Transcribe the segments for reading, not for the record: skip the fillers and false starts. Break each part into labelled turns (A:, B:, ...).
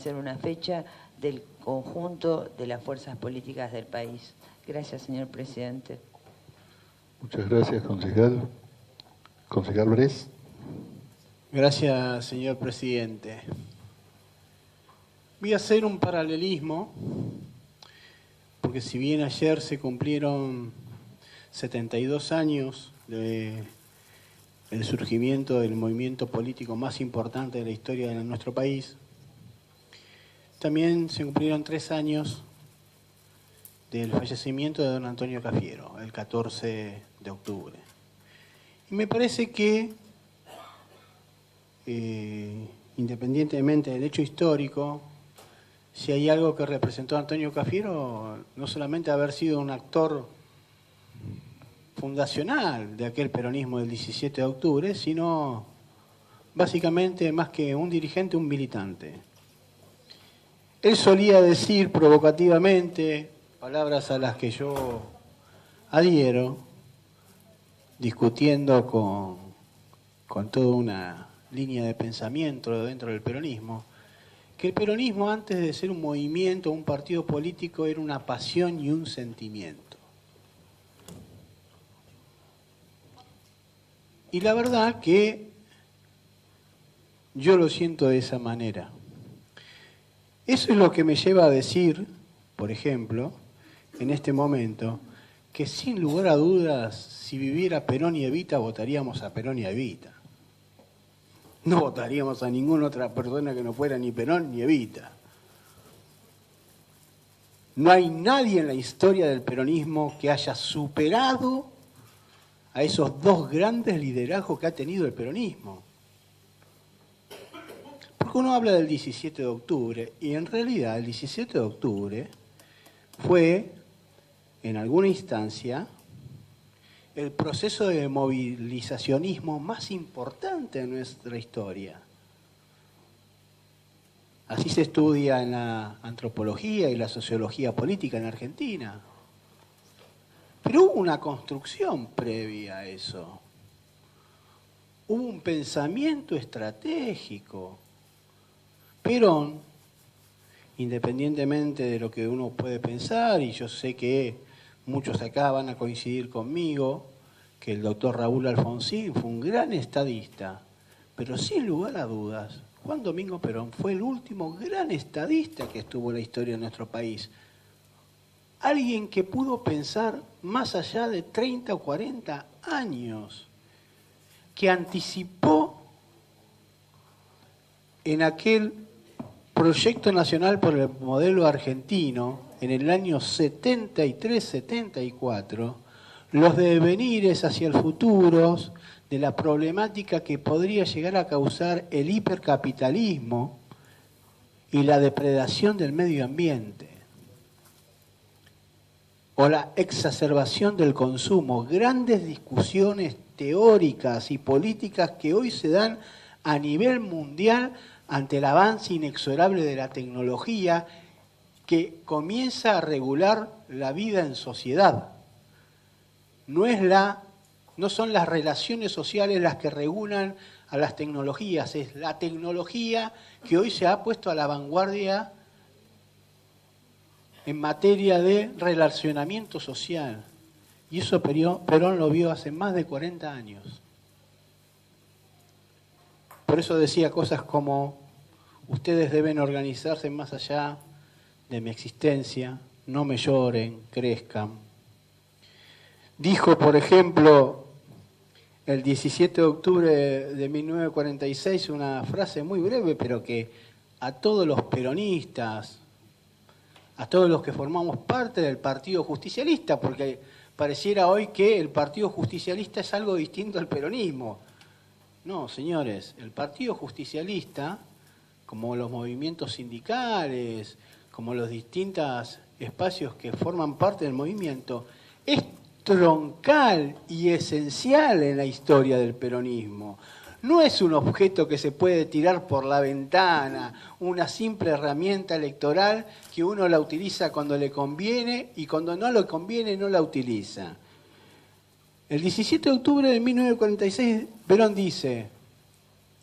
A: ser una fecha del conjunto de las fuerzas políticas del país. Gracias, señor presidente.
B: Muchas gracias, concejal. Concejal Bres.
C: Gracias, señor presidente. Voy a hacer un paralelismo, porque si bien ayer se cumplieron 72 años del surgimiento del movimiento político más importante de la historia de nuestro país, también se cumplieron 3 años del fallecimiento de don Antonio Cafiero, el 14 de octubre. Y me parece que, independientemente del hecho histórico, si hay algo que representó a Antonio Cafiero, no solamente haber sido un actor fundacional de aquel peronismo del 17 de octubre, sino básicamente más que un dirigente, un militante. Él solía decir provocativamente, palabras a las que yo adhiero, discutiendo con toda una línea de pensamiento dentro del peronismo, que el peronismo, antes de ser un movimiento, un partido político, era una pasión y un sentimiento. Y la verdad que yo lo siento de esa manera. Eso es lo que me lleva a decir, por ejemplo, en este momento, que sin lugar a dudas, si viviera Perón y Evita, votaríamos a Perón y a Evita. No votaríamos a ninguna otra persona que no fuera ni Perón ni Evita. No hay nadie en la historia del peronismo que haya superado a esos dos grandes liderazgos que ha tenido el peronismo. Porque uno habla del 17 de octubre, y en realidad el 17 de octubre fue, en alguna instancia, el proceso de movilizacionismo más importante de nuestra historia. Así se estudia en la antropología y la sociología política en Argentina. Pero hubo una construcción previa a eso. Hubo un pensamiento estratégico. Perón, independientemente de lo que uno puede pensar, y yo sé que muchos acá van a coincidir conmigo, que el doctor Raúl Alfonsín fue un gran estadista, pero sin lugar a dudas, Juan Domingo Perón fue el último gran estadista que estuvo en la historia de nuestro país. Alguien que pudo pensar más allá de 30 o 40 años, que anticipó en aquel proyecto nacional por el modelo argentino, en el año 73-74, los devenires hacia el futuro de la problemática que podría llegar a causar el hipercapitalismo y la depredación del medio ambiente, o la exacerbación del consumo, grandes discusiones teóricas y políticas que hoy se dan a nivel mundial ante el avance inexorable de la tecnología que comienza a regular la vida en sociedad. No son las relaciones sociales las que regulan a las tecnologías, es la tecnología que hoy se ha puesto a la vanguardia en materia de relacionamiento social. Y eso Perón lo vio hace más de 40 años. Por eso decía cosas como: ustedes deben organizarse más allá de mi existencia, no me lloren, crezcan. Dijo, por ejemplo, el 17 de octubre de 1946, una frase muy breve, pero que a todos los peronistas, a todos los que formamos parte del Partido Justicialista, porque pareciera hoy que el Partido Justicialista es algo distinto al peronismo. No, señores, el Partido Justicialista, como los movimientos sindicales, como los distintos espacios que forman parte del movimiento, es troncal y esencial en la historia del peronismo. No es un objeto que se puede tirar por la ventana, una simple herramienta electoral que uno la utiliza cuando le conviene y cuando no le conviene no la utiliza. El 17 de octubre de 1946, Perón dice,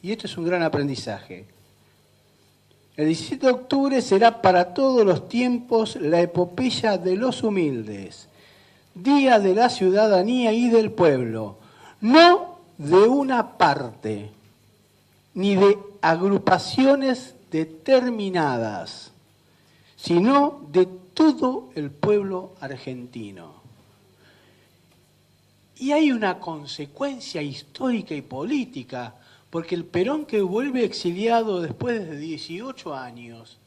C: y esto es un gran aprendizaje: El 17 de octubre será para todos los tiempos la epopeya de los humildes, día de la ciudadanía y del pueblo, no de una parte, ni de agrupaciones determinadas, sino de todo el pueblo argentino. Y hay una consecuencia histórica y política, porque el Perón, que vuelve exiliado después de 18 años,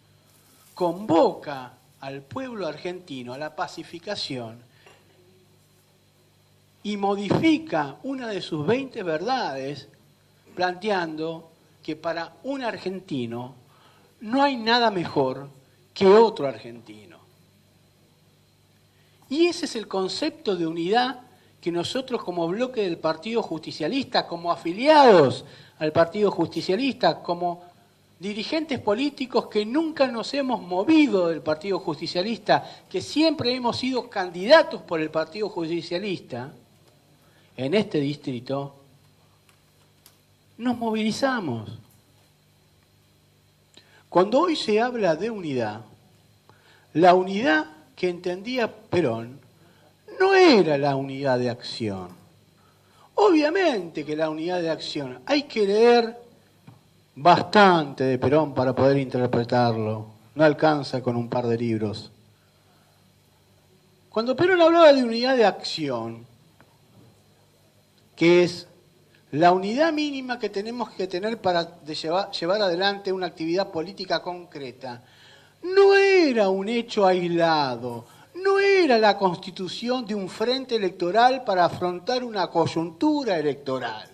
C: convoca al pueblo argentino a la pacificación y modifica una de sus 20 verdades, planteando que para un argentino no hay nada mejor que otro argentino. Y ese es el concepto de unidad que nosotros como bloque del Partido Justicialista, como afiliados al Partido Justicialista, como dirigentes políticos que nunca nos hemos movido del Partido Justicialista, que siempre hemos sido candidatos por el Partido Justicialista, en este distrito, nos movilizamos. Cuando hoy se habla de unidad, la unidad que entendía Perón no era la unidad de acción. Obviamente que la unidad de acción, hay que leer bastante de Perón para poder interpretarlo. No alcanza con un par de libros. Cuando Perón hablaba de unidad de acción, que es la unidad mínima que tenemos que tener para llevar adelante una actividad política concreta, no era un hecho aislado, no era la constitución de un frente electoral para afrontar una coyuntura electoral.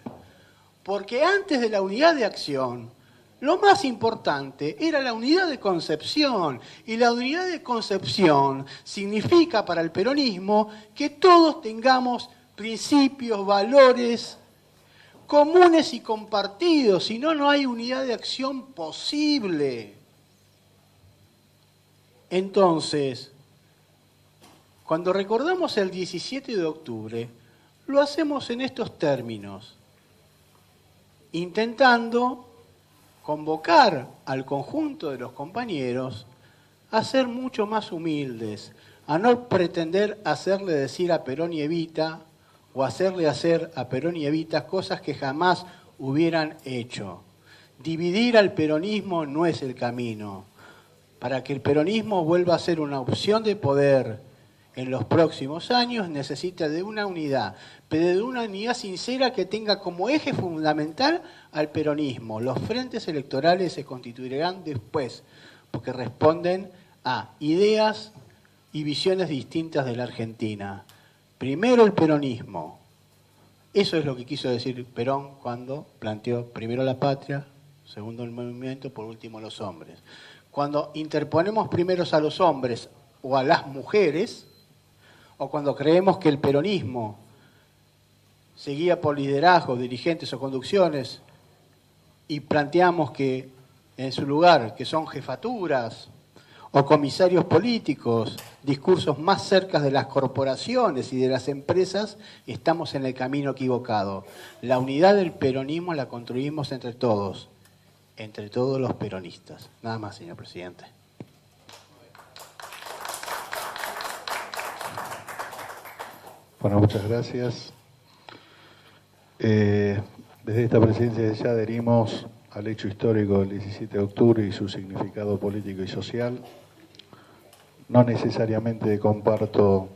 C: Porque antes de la unidad de acción, lo más importante era la unidad de concepción. Y la unidad de concepción significa para el peronismo que todos tengamos principios, valores comunes y compartidos, si no, no hay unidad de acción posible. Entonces, cuando recordamos el 17 de octubre, lo hacemos en estos términos, intentando convocar al conjunto de los compañeros a ser mucho más humildes, a no pretender hacerle decir a Perón y Evita, o hacerle hacer a Perón y Evita cosas que jamás hubieran hecho. Dividir al peronismo no es el camino. Para que el peronismo vuelva a ser una opción de poder en los próximos años, necesita de una unidad, pero de una unidad sincera que tenga como eje fundamental al peronismo. Los frentes electorales se constituirán después, porque responden a ideas y visiones distintas de la Argentina. Primero el peronismo. Eso es lo que quiso decir Perón cuando planteó primero la patria, segundo el movimiento, por último los hombres. Cuando interponemos primeros a los hombres o a las mujeres, o cuando creemos que el peronismo se guía por liderazgo, dirigentes o conducciones, y planteamos que en su lugar, que son jefaturas o comisarios políticos, discursos más cerca de las corporaciones y de las empresas, estamos en el camino equivocado. La unidad del peronismo la construimos entre todos los peronistas. Nada más, señor presidente.
B: Bueno, muchas gracias. Desde esta presidencia ya adherimos al hecho histórico del 17 de octubre y su significado político y social. No necesariamente comparto